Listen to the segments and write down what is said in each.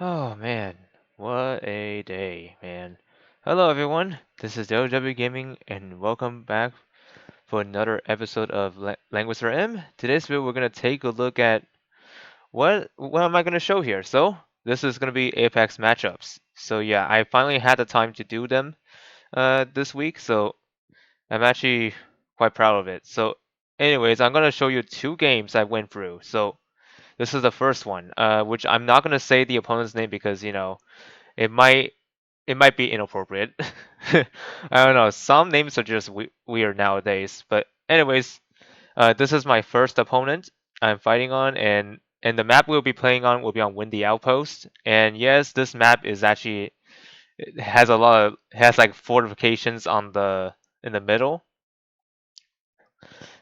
Oh man, what a day, man. Hello everyone, this is LW Gaming and welcome back for another episode of Langrisser M. Today's video we're gonna take a look at what am I gonna show here? So this is gonna be Apex matchups. So yeah, I finally had the time to do them this week, so I'm actually quite proud of it. So anyways, I'm gonna show you two games I went through. So this is the first one, which I'm not gonna say the opponent's name because it might it might be inappropriate. I don't know. Some names are just weird nowadays. But anyways, this is my first opponent I'm fighting on, and the map we'll be playing on will be on Windy Outpost. And yes, this map is actually it has a lot of has like fortifications on the in the middle.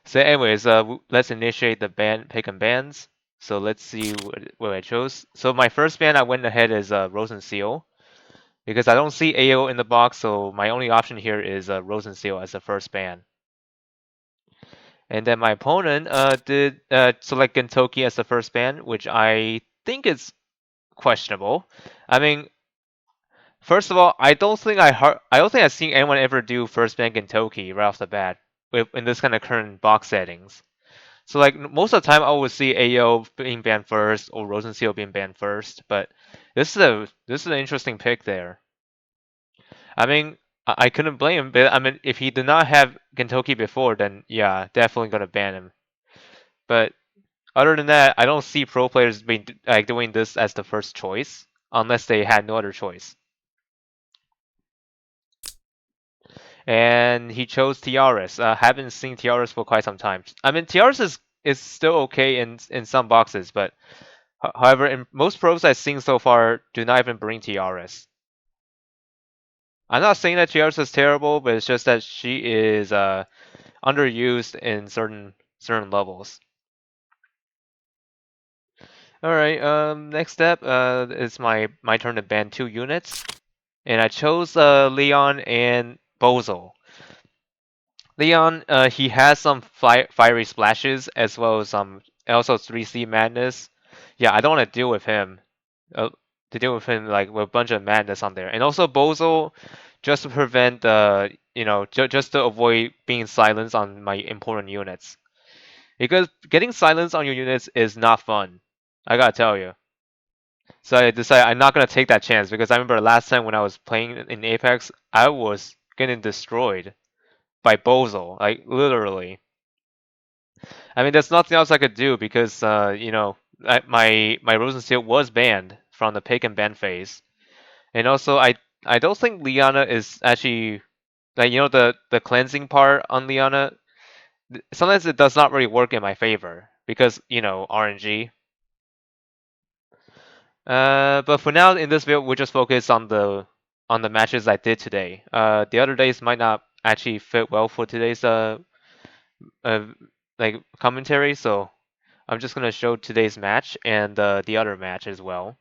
So anyways, let's initiate the band pick and bans. So let's see what I chose. So my first band I went ahead is Rose and Seal. Because I don't see AO in the box, so my only option here is Rose and Seal as the first ban. And then my opponent did select Gentoki as the first ban, which I think is questionable. I mean, first of all, I don't think I've seen anyone ever do first ban Gentoki right off the bat in this kind of current box settings. So like most of the time, I would see AO being banned first or Rose and Seal being banned first, but this is an interesting pick there. I mean, I couldn't blame him, but I mean, if he did not have Gentoki before, then yeah, definitely gonna ban him. But other than that, I don't see pro players being like doing this as the first choice unless they had no other choice. And he chose Tiaras. Haven't seen Tiaras for quite some time. I mean, Tiaras is still okay in some boxes, but however, in most pros I've seen so far, do not even bring Tiaras. I'm not saying that Tiaras is terrible, but it's just that she is underused in certain levels. All right. Next step. It's my turn to ban two units, and I chose Leon and Bozo. Leon, he has some fiery splashes as well as some also 3C madness. Yeah, I don't want to deal with him. To deal with him like with a bunch of madness on there, and also Bozo, just to prevent just to avoid being silenced on my important units. Because getting silence on your units is not fun. I gotta tell you. So I decided I'm not gonna take that chance because I remember last time when I was playing in Apex, I was getting destroyed by Bozo, like literally. I mean, there's nothing else I could do because my Rosensteel was banned from the pick and ban phase, and also I don't think Liana is actually like the cleansing part on Liana. Sometimes it does not really work in my favor because RNG. But for now, in this video, we'll just focus on the matches I did today. The other days might not actually fit well for today's uh like commentary, so I'm just gonna show today's match and the other match as well.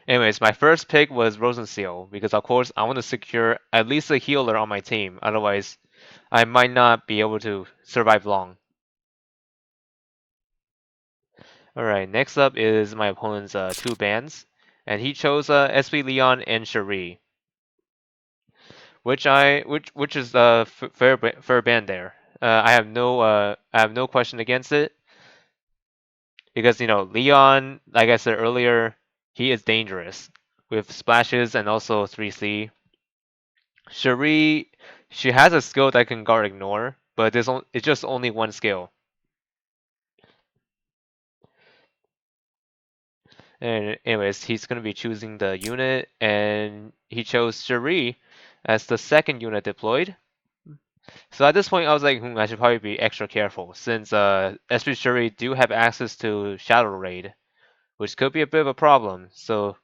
Anyways, my first pick was Rosenseal because of course I want to secure at least a healer on my team. Otherwise, I might not be able to survive long. All right, next up is my opponent's two bans, and he chose SP Leon and Cherie. Which is fair ban there. I have no question against it because Leon, like I said earlier, he is dangerous with splashes and also 3C. Cherie, she has a skill that can guard ignore, but it's just only one skill. And anyways, he's gonna be choosing the unit, and he chose Cherie as the second unit deployed. So at this point, I was like, I should probably be extra careful since SP Shuri do have access to Shadow Raid, which could be a bit of a problem. So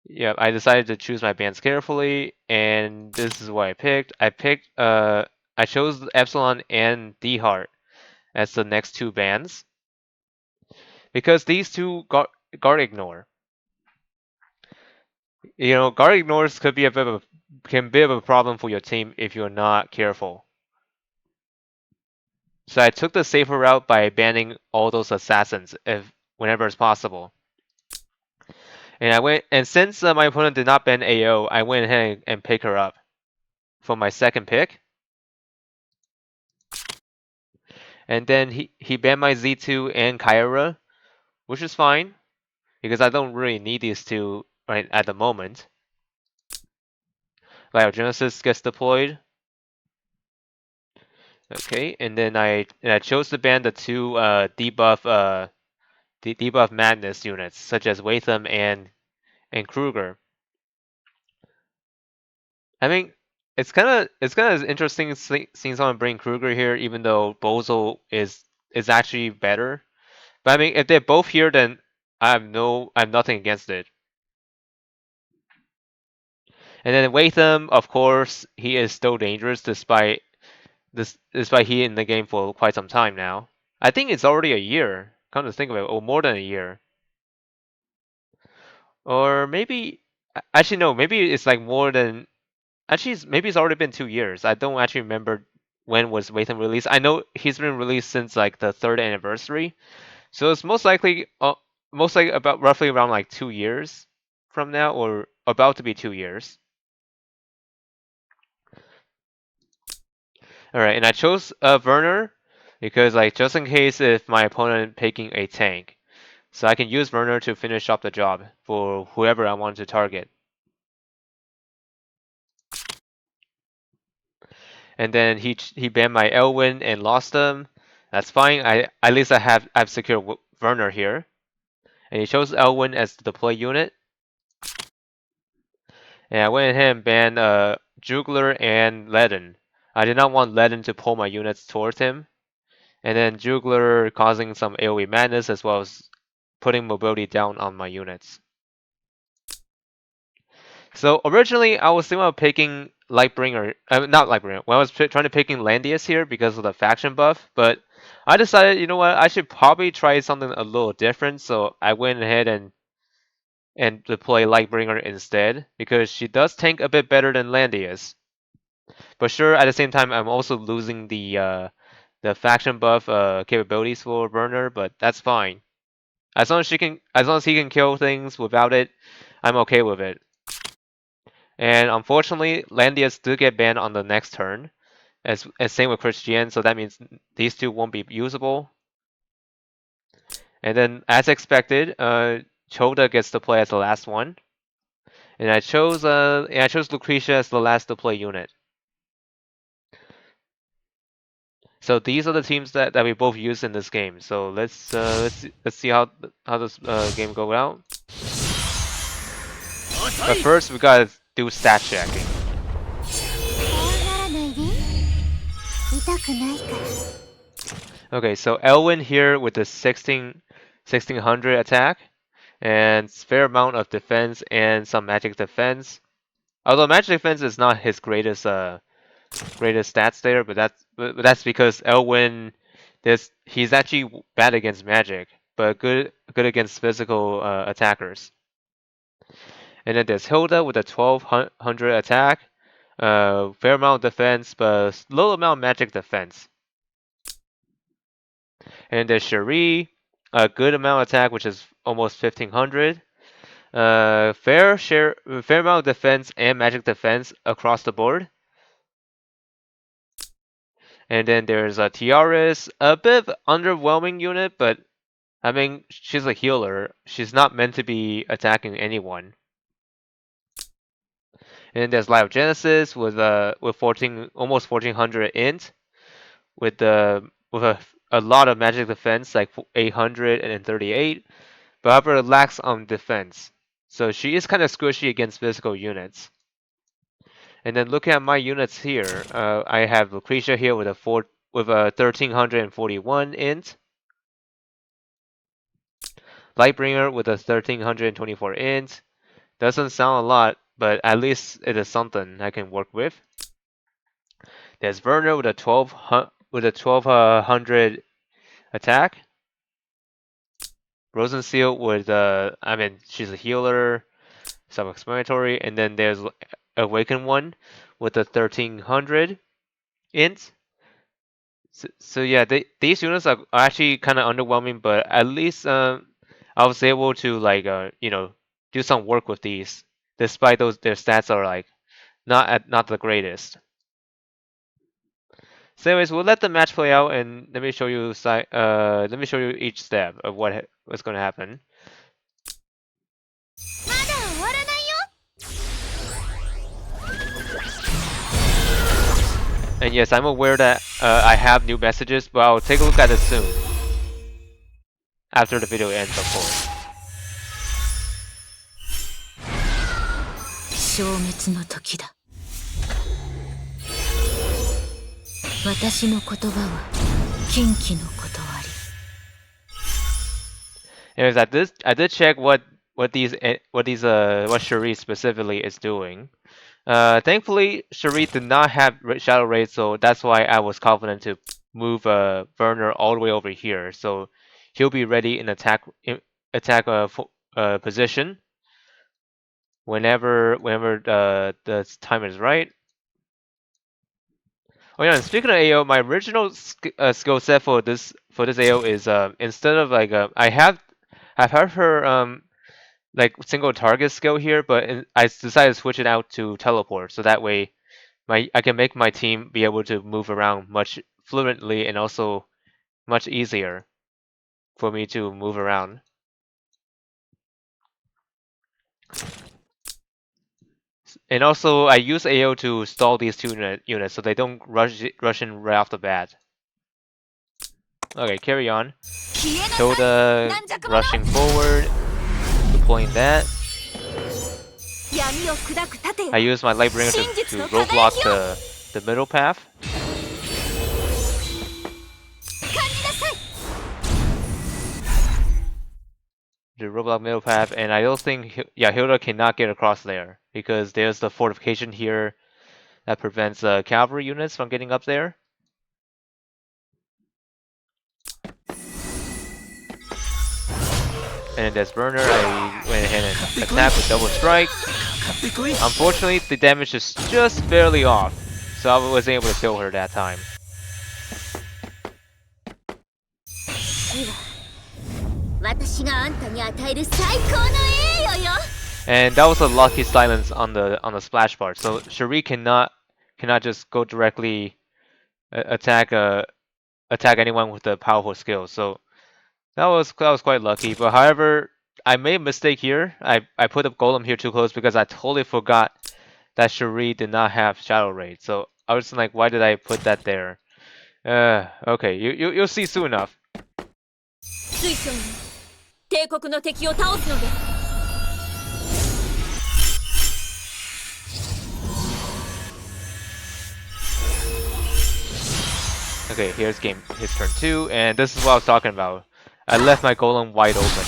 yeah, I decided to choose my bands carefully, and this is what I picked. I chose Epsilon and D Heart as the next two bands because these two guard ignore. Guard ignores could be can be a bit of a problem for your team if you're not careful. So I took the safer route by banning all those assassins if whenever it's possible. And I went, and since my opponent did not ban AO, I went ahead and picked her up for my second pick. And then he banned my Z2 and Kyra, which is fine because I don't really need these two right at the moment. Genesis gets deployed. Okay, and then I chose to ban the two debuff madness units such as Watham and Kruger. I mean, it's kind of interesting seeing someone bring Kruger here, even though Bozo is actually better. But I mean, if they're both here, then I have nothing against it. And then Watham, of course, he is still dangerous despite he in the game for quite some time now. I think it's already a year. Come to think of it, or more than a year. Or maybe actually no, maybe it's like more than actually maybe it's already been 2 years. I don't actually remember when was Watham released. I know he's been released since like the third anniversary, so it's most likely about roughly around like 2 years from now, or about to be 2 years. All right, and I chose Werner because like just in case if my opponent picking a tank, so I can use Werner to finish up the job for whoever I want to target. And then he banned my Elwin and lost them. That's fine. I at least I've secured Werner here, and he chose Elwin as the deploy unit. And I went ahead and banned Jugler and Ledden. I did not want Ledden to pull my units towards him, and then Jugler causing some AoE madness as well as putting mobility down on my units. So originally I was thinking about picking Lightbringer, not Lightbringer. When I was trying to picking Landius here because of the faction buff, but I decided, you know what, I should probably try something a little different. So I went ahead and deploy Lightbringer instead because she does tank a bit better than Landius. But sure, at the same time, I'm also losing the faction buff capabilities for Burner, but that's fine. As long as he can kill things without it, I'm okay with it. And unfortunately, Landius did get banned on the next turn, as same with Christian, so that means these two won't be usable. And then, as expected, Choda gets to play as the last one, and I chose Lucretia as the last to play unit. So these are the teams that we both use in this game. So let's see how this game go out. But first, we gotta do stat checking. Okay, so Elwin here with the 1600 attack and fair amount of defense and some magic defense. Although magic defense is not his greatest stats there, but that's because Elwin he's actually bad against magic, but good against physical attackers. And then there's Hilda with a 1200 attack, fair amount of defense, but low amount of magic defense. And there's Cherie, a good amount of attack, which is almost 1500. Fair amount of defense and magic defense across the board. And then there's a Tiaris, a bit of underwhelming unit, but I mean she's a healer. She's not meant to be attacking anyone. And then there's Genesis with 14 almost 1400 int with a lot of magic defense like 838, but however lacks on defense. So she is kind of squishy against physical units. And then looking at my units here, I have Lucretia here with a 1341 int, Lightbringer with a 1324 int. Doesn't sound a lot, but at least it is something I can work with. There's Werner with a 1200 attack. Rosenseal with I mean she's a healer, self-explanatory, and then there's Awakened one with a 1300 int. So yeah, these units are actually kind of underwhelming, but at least I was able to like do some work with these, despite their stats are like not the greatest. So anyways, we'll let the match play out, and let me show you each step of what's going to happen. And yes, I'm aware that I have new messages, but I'll take a look at it soon. After the video ends, of course. 消滅の時だ。私の言葉は禁忌の断り。Anyways, I did check what Cherie specifically is doing. Thankfully, Cherie did not have Shadow Raid, so that's why I was confident to move Werner all the way over here. So he'll be ready in attack position whenever the time is right. Oh yeah, and speaking of AO, my original skill set for this AO is instead of like I've had her like single target skill here, but I decided to switch it out to teleport, so that way I can make my team be able to move around much fluently and also much easier for me to move around. And also, I use AO to stall these two units so they don't rush in right off the bat. Okay, carry on. Hilda rushing forward, deploying that. I use my Lightbringer to roadblock the middle path. The roadblock middle path, and I don't think Hilda cannot get across there because there's the fortification here that prevents cavalry units from getting up there. And then there's Burner. I went ahead and attacked with double strike. Unfortunately, the damage is just barely off, so I wasn't able to kill her that time. And that was a lucky silence on the splash part. So Cherie cannot just go directly attack anyone with a powerful skill. So that was quite lucky. But however, I made a mistake here. I put the golem here too close because I totally forgot that Cherie did not have Shadow Raid. So I was like, why did I put that there? Okay, you'll see soon enough. Okay, here's turn 2, and this is what I was talking about. I left my golem wide open.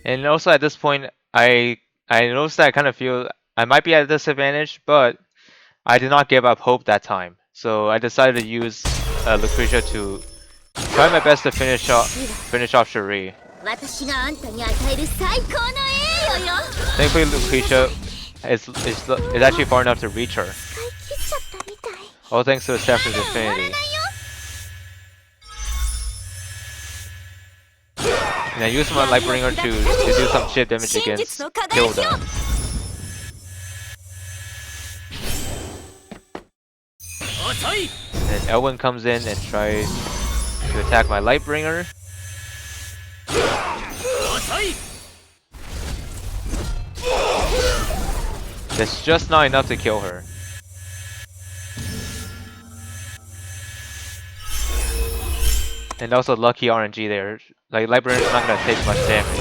And also at this point, I noticed that I kind of feel I might be at a disadvantage, but I did not give up hope that time. So I decided to use Lucretia to try my best to finish off Cherie. Thankfully, Lucretia is actually far enough to reach her. All thanks to the Staff of Infinity. And I used my Lightbringer to do some chip damage against Hilda. And Elwyn comes in and tries to attack my Lightbringer. That's just not enough to kill her. And also lucky RNG there. Like Lightbringer is not gonna take much damage.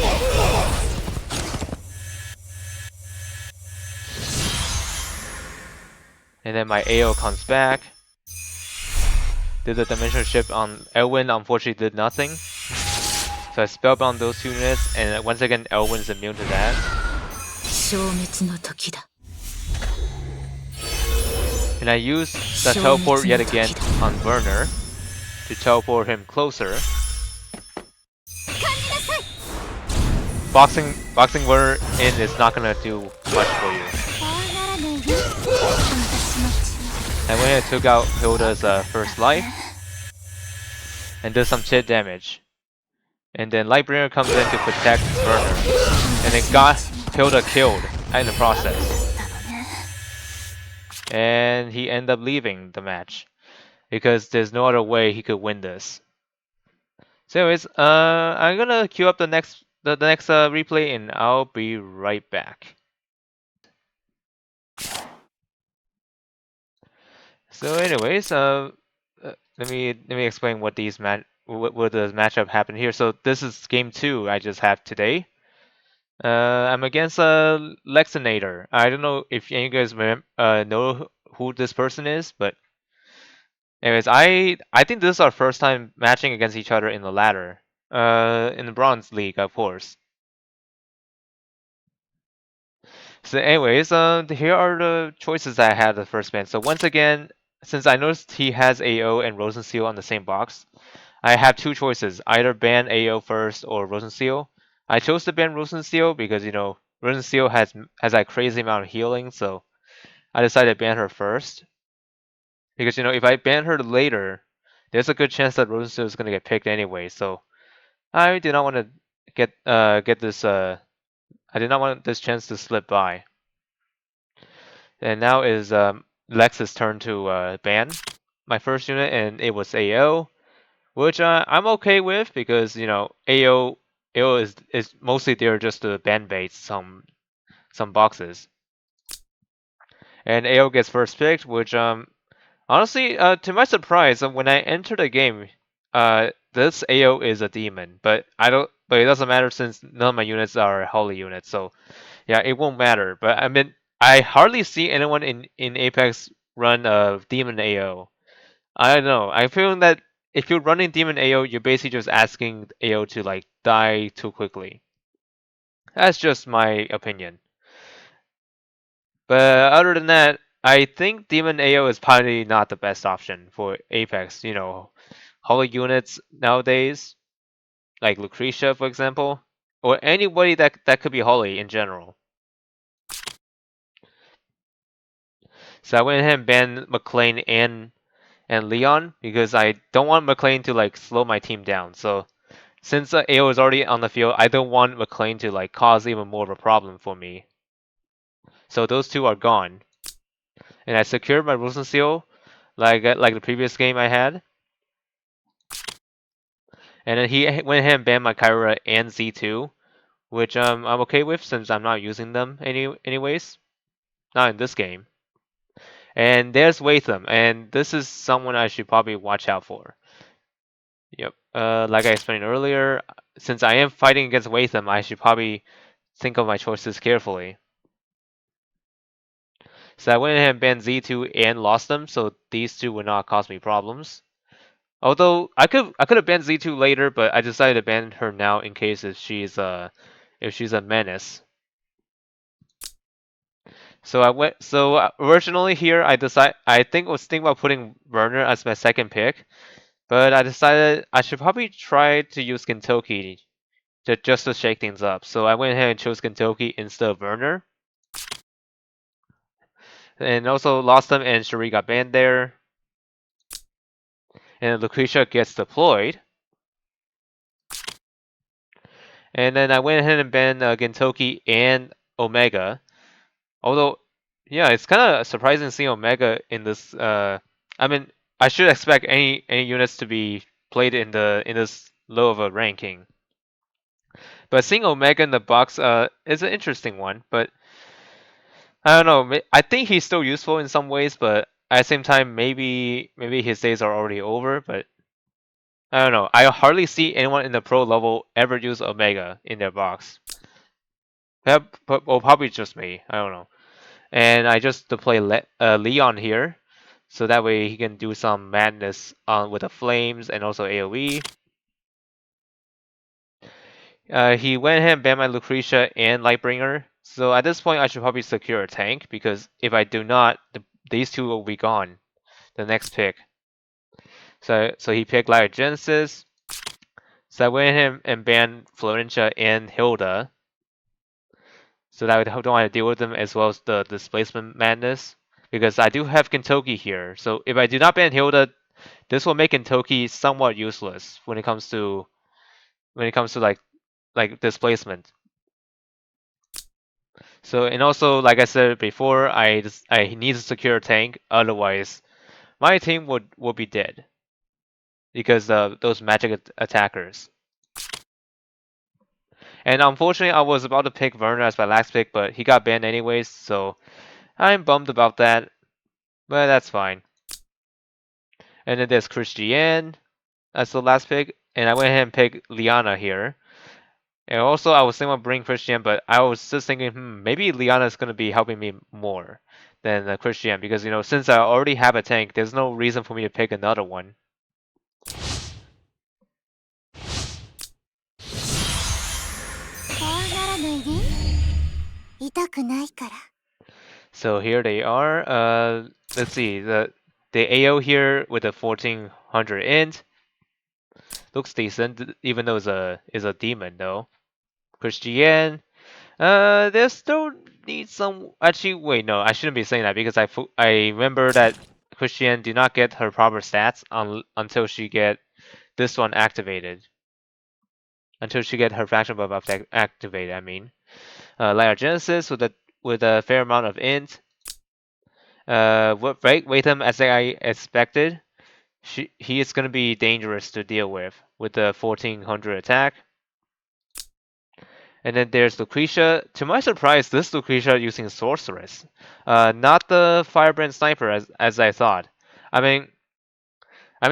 And then my AO comes back. Did the dimensional shift on Elwyn, unfortunately did nothing. So I spellbound those 2 units, and once again Elwyn's immune to that. And I use the teleport yet again on Werner to teleport him closer. Boxing Werner in is not gonna do much for you. And when I took out Hilda's first life, and did some chit damage. And then Lightbringer comes in to protect Werner, and then got Hilda killed in the process. And he ended up leaving the match because there's no other way he could win this. So anyways, I'm gonna queue up the next replay, and I'll be right back. So anyways, let me explain what these what the matchup happened here. So this is game 2 I just have today. I'm against Lexinator. I don't know if you guys know who this person is, but anyways, I think this is our first time matching against each other in the ladder. In the Bronze League, of course. So anyways, here are the choices that I had the first band. So once again, since I noticed he has AO and Rosensteel on the same box, I have 2 choices: either ban AO first or Rosensteel. I chose to ban Rosensteel because Rosensteel has that crazy amount of healing, so I decided to ban her first. Because if I ban her later, there's a good chance that Rosensteel is gonna get picked anyway. So I did not want to get this I did not want this chance to slip by. And now is Lex's turn to ban my first unit, and it was AO, which I'm okay with because AO is mostly there just to ban bait some boxes. And AO gets first picked, which honestly, to my surprise, when I entered the game, this AO is a demon, but it doesn't matter since none of my units are holy units, so yeah, it won't matter. But I mean, I hardly see anyone in Apex run a demon AO. I don't know. I feel that if you're running demon AO, you're basically just asking AO to like die too quickly. That's just my opinion. But other than that, I think demon AO is probably not the best option for Apex. Holy units nowadays, like Lucretia, for example, or anybody that could be holy in general. So I went ahead and banned McLean and Leon because I don't want McLean to like slow my team down. So since AO is already on the field, I don't want McLean to like cause even more of a problem for me. So those 2 are gone, and I secured my Rosen Seal like the previous game I had. And then he went ahead and banned my Kyra and Z2, which I'm okay with since I'm not using them anyways. Not in this game. And there's Watham, and this is someone I should probably watch out for. Yep. Like I explained earlier, since I am fighting against Watham, I should probably think of my choices carefully. So I went ahead and banned Z2 and lost them, so these 2 would not cause me problems. Although I could have banned Z2 later, but I decided to ban her now in case if she's a menace. So originally here I think was thinking about putting Werner as my second pick, but I decided I should probably try to use Gintoki just to shake things up. So I went ahead and chose Gintoki instead of Werner. And also lost them, and Shuri got banned there. And Lucretia gets deployed. And then I went ahead and banned Gintoki and Omega. Although, yeah, it's kind of surprising seeing Omega in this. I mean, I should expect any units to be played in this low of a ranking. But seeing Omega in the box is an interesting one. But I don't know. I think he's still useful in some ways, but at the same time, maybe his days are already over. But I don't know. I hardly see anyone in the pro level ever use Omega in their box. Well, probably just me. I don't know. And I just deploy Leon here, so that way he can do some madness with the flames and also AoE. He went ahead and banned my Lucretia and Lightbringer. So at this point, I should probably secure a tank because if I do not, these two will be gone. The next pick. So he picked Genesis. So I went ahead and banned Florentia and Hilda. So that I don't want to deal with them as well as the displacement madness. Because I do have Kentucky here. So if I do not ban Hilda, this will make Kentucky somewhat useless when it comes to like displacement. So and also like I said before, I need to secure a tank, otherwise my team would be dead because of those magic attackers. And unfortunately, I was about to pick Werner as my last pick, but he got banned anyways, so I'm bummed about that. But that's fine. And then there's Christiane as the last pick, and I went ahead and picked Liana here. And also, I was thinking about bringing Christian, but I was just thinking, maybe Liana is going to be helping me more than Christian because, since I already have a tank, there's no reason for me to pick another one. So here they are. Let's see. The AO here with the 1400 int looks decent, even though it's a demon though. Christian. There still needs some. Actually, wait, no, I shouldn't be saying that because I remember that Christiane did not get her proper stats until she get this one activated. Until she get her faction buff activated. I mean, Genesis with a fair amount of int. What rate him as I expected. He is gonna be dangerous to deal with the 1400 attack. And then there's Lucretia. To my surprise, this Lucretia using Sorceress, not the Firebrand Sniper as I thought. I mean,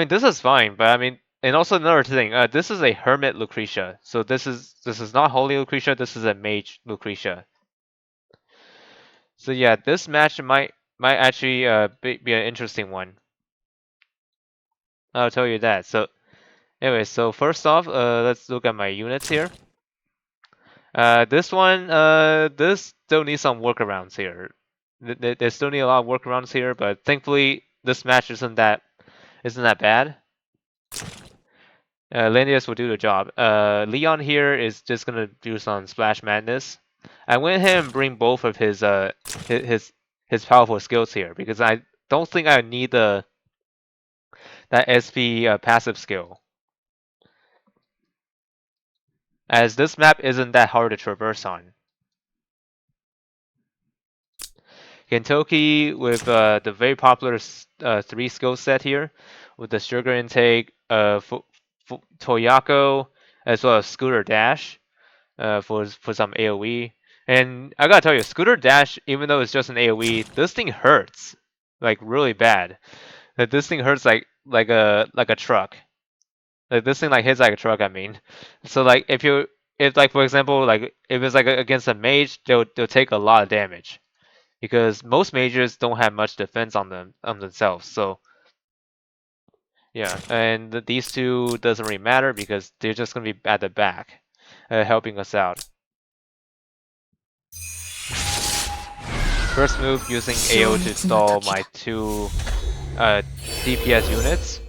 this is fine, but and also another thing, this is a Hermit Lucretia, so this is not Holy Lucretia. This is a Mage Lucretia. So yeah, this match might actually be an interesting one. I'll tell you that. So anyway, so first off, let's look at my units here. This still needs some workarounds here. They still need a lot of workarounds here, but thankfully this match isn't that bad. Landius will do the job. Leon here is just gonna do some splash madness. I went ahead and bring both of his powerful skills here because I don't think I need that SP passive skill, as this map isn't that hard to traverse on. Kentucky with the very popular 3 skill set here, with the sugar intake, Toyako, as well as Scooter Dash for some AoE. And I gotta tell you, Scooter Dash, even though it's just an AoE, this thing hurts like really bad. Like this thing hurts like a truck. Like this thing like hits like a truck. I mean, so like if like for example like if it's like against a mage, they'll take a lot of damage because most mages don't have much defense on themselves. So yeah, and these two doesn't really matter because they're just gonna be at the back, helping us out. First move using AO to stall my 2 DPS units.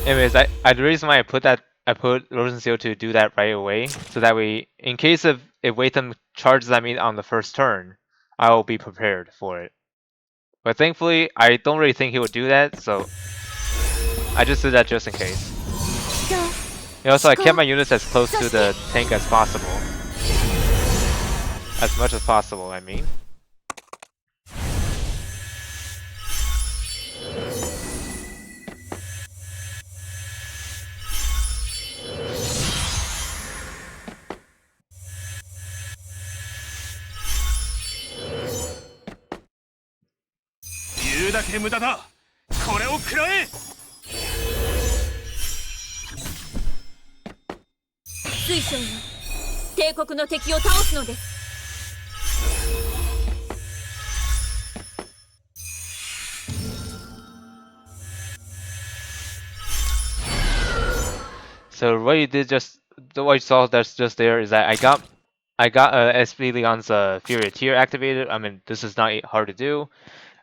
Anyways, the reason why I put Rosenseal to do that right away, so that way, in case if Waitham charges at me on the first turn, I will be prepared for it. But thankfully, I don't really think he would do that, so I just did that just in case. And also, I kept my units as close to the tank as possible. As much as possible, I mean. だけ無駄だ。これを食らえ。水晶よ、帝国の敵を倒すのです。So what you did just, what you saw that's just there is that I got SP Leon's Fury tier activated. I mean, this is not hard to do.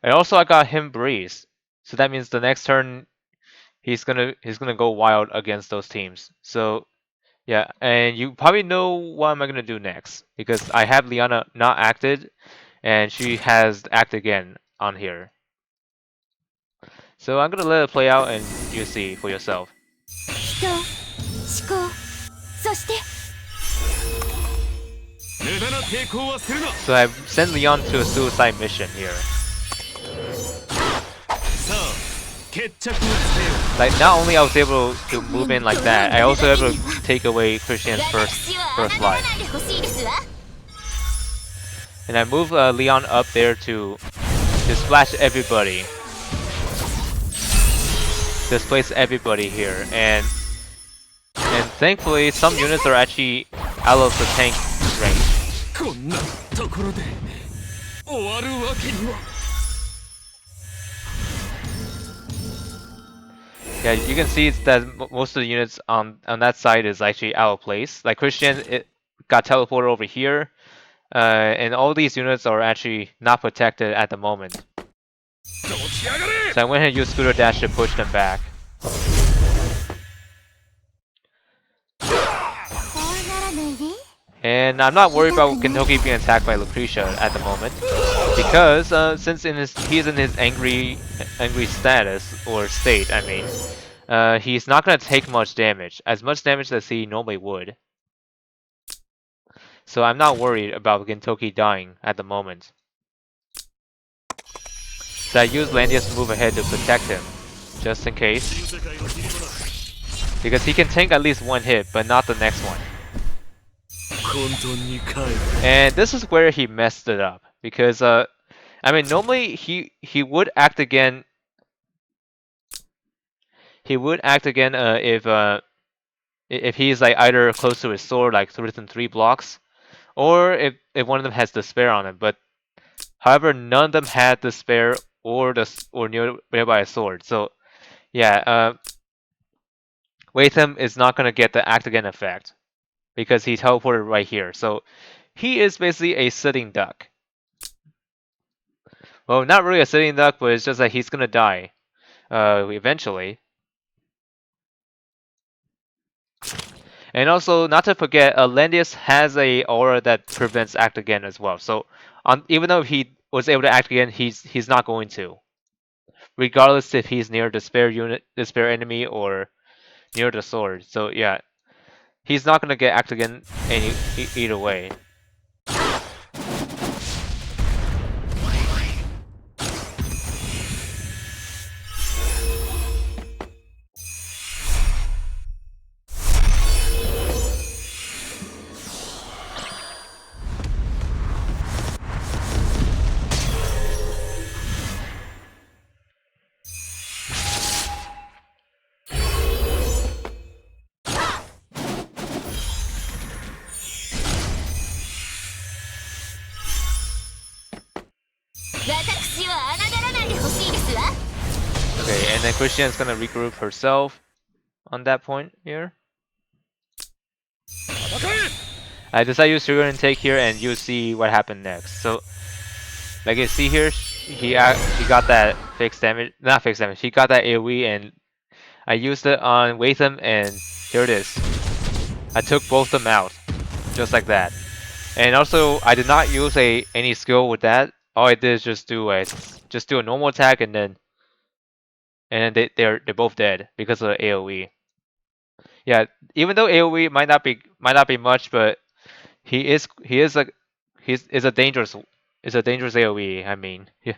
And also I got him Breeze. So that means the next turn he's gonna go wild against those teams. So yeah, and you probably know what am I gonna do next because I have Liana not acted, and she has act again on here. So I'm gonna let it play out, and you see for yourself. 人、思考、そして 無駄な抵抗はするな。 So I sent Leon to a suicide mission here. さあ、決着をつけよう。 Like not only I was able to move in like that, I also able to take away Christian's first life. And I move Leon up there to splash everybody. Displace everybody here, and thankfully some units are actually out of the tank range. こんなところで終わるわけには。 Yeah, you can see that most of the units on that side is actually out of place. Like Christian, it got teleported over here, and all these units are actually not protected at the moment. So I went ahead and used Scooter Dash to push them back. And I'm not worried about Gintoki being attacked by Lucretia at the moment, because since he's in his angry status or state, I mean, he's not gonna take much damage as he normally would. So I'm not worried about Gintoki dying at the moment. So I use Landius to move ahead to protect him, just in case, because he can tank at least one hit, but not the next one. And this is where he messed it up, because I mean normally he would act again. He would act again if he's like either close to his sword, like within 3 blocks, or if one of them has despair on him. But however, none of them had despair or nearby a sword. So yeah, Watham is not gonna get the act again effect because he teleported right here. So he is basically a sitting duck. Well, not really a sitting duck, but it's just that he's gonna die eventually. And also, not to forget, Landius has a aura that prevents act again as well. So, even though he was able to act again, he's not going to, regardless if he's near despair enemy or near the sword. So yeah, he's not gonna get act again either way. Okay, and then Christian's gonna regroup herself on that point here. I decided to use Sugar Intake here, and you see what happened next. So, like you see here, he got that fixed damage, not fixed damage. He got that AoE, and I used it on Watham, and here it is. I took both them out, just like that. And also, I did not use any skill with that. All I did is just do a normal attack, and then they're both dead because of the AoE. Yeah, even though AoE might not be much, but he's a dangerous AoE. I mean, yeah.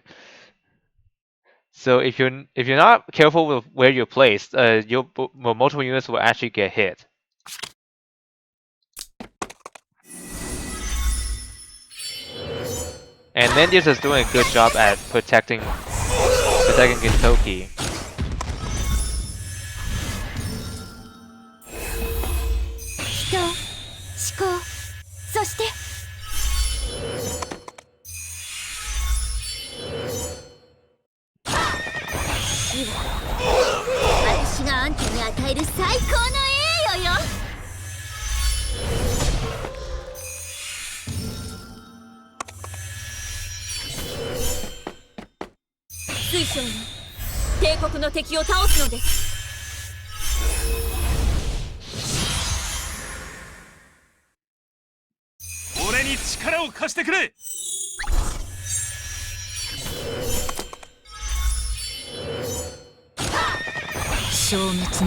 So if you're not careful with where you're placed, multiple units will actually get hit. And Landius is doing a good job at protecting attacking Gintoki. 人、思考、そして死は私があんたに与える最高の栄誉よ。水晶に帝国の敵を倒すのです。俺に力を貸してくれ。消滅の時。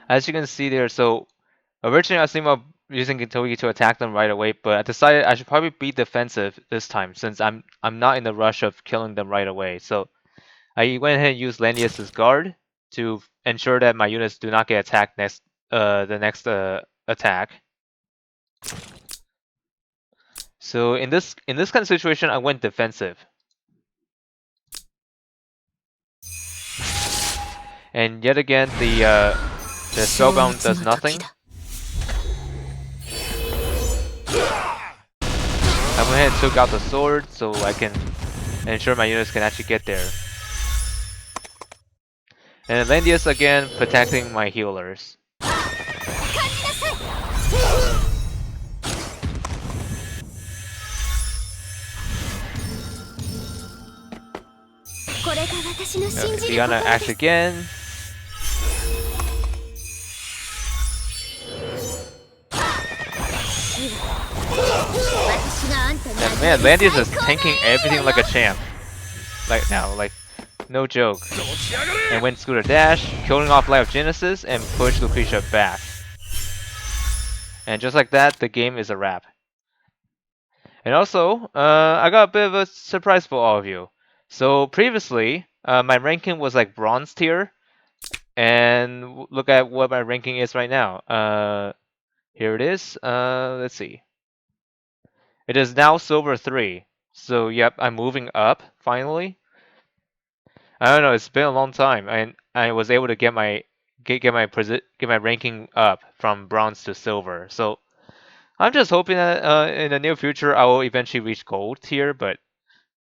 As you can see there, so originally I was thinking about using Gintoki to attack them right away, but I decided I should probably be defensive this time since I'm not in the rush of killing them right away. So I went ahead and used Landius's guard to ensure that my units do not get attacked next the next attack. So in this kind of situation, I went defensive. And yet again, the spellbound does nothing. I went ahead and took out the sword so I can ensure my units can actually get there. And Landius again protecting my healers. Diana acts again. And man, Landius is tanking everything like a champ. Like now, like no joke. And went Scooter Dash, killing off Light of Genesis, and push Lucretia back. And just like that, the game is a wrap. And also, I got a bit of a surprise for all of you. So previously, my ranking was like bronze tier, and look at what my ranking is right now. Here it is. Let's see. It is now silver 3. So yep, I'm moving up finally. I don't know. It's been a long time, and I was able to get my ranking up from bronze to silver. So I'm just hoping that in the near future I will eventually reach gold tier, but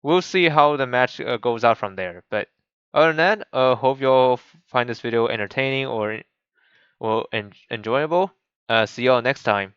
we'll see how the match goes out from there. But other than that, hope you all find this video entertaining or enjoyable. See y'all next time.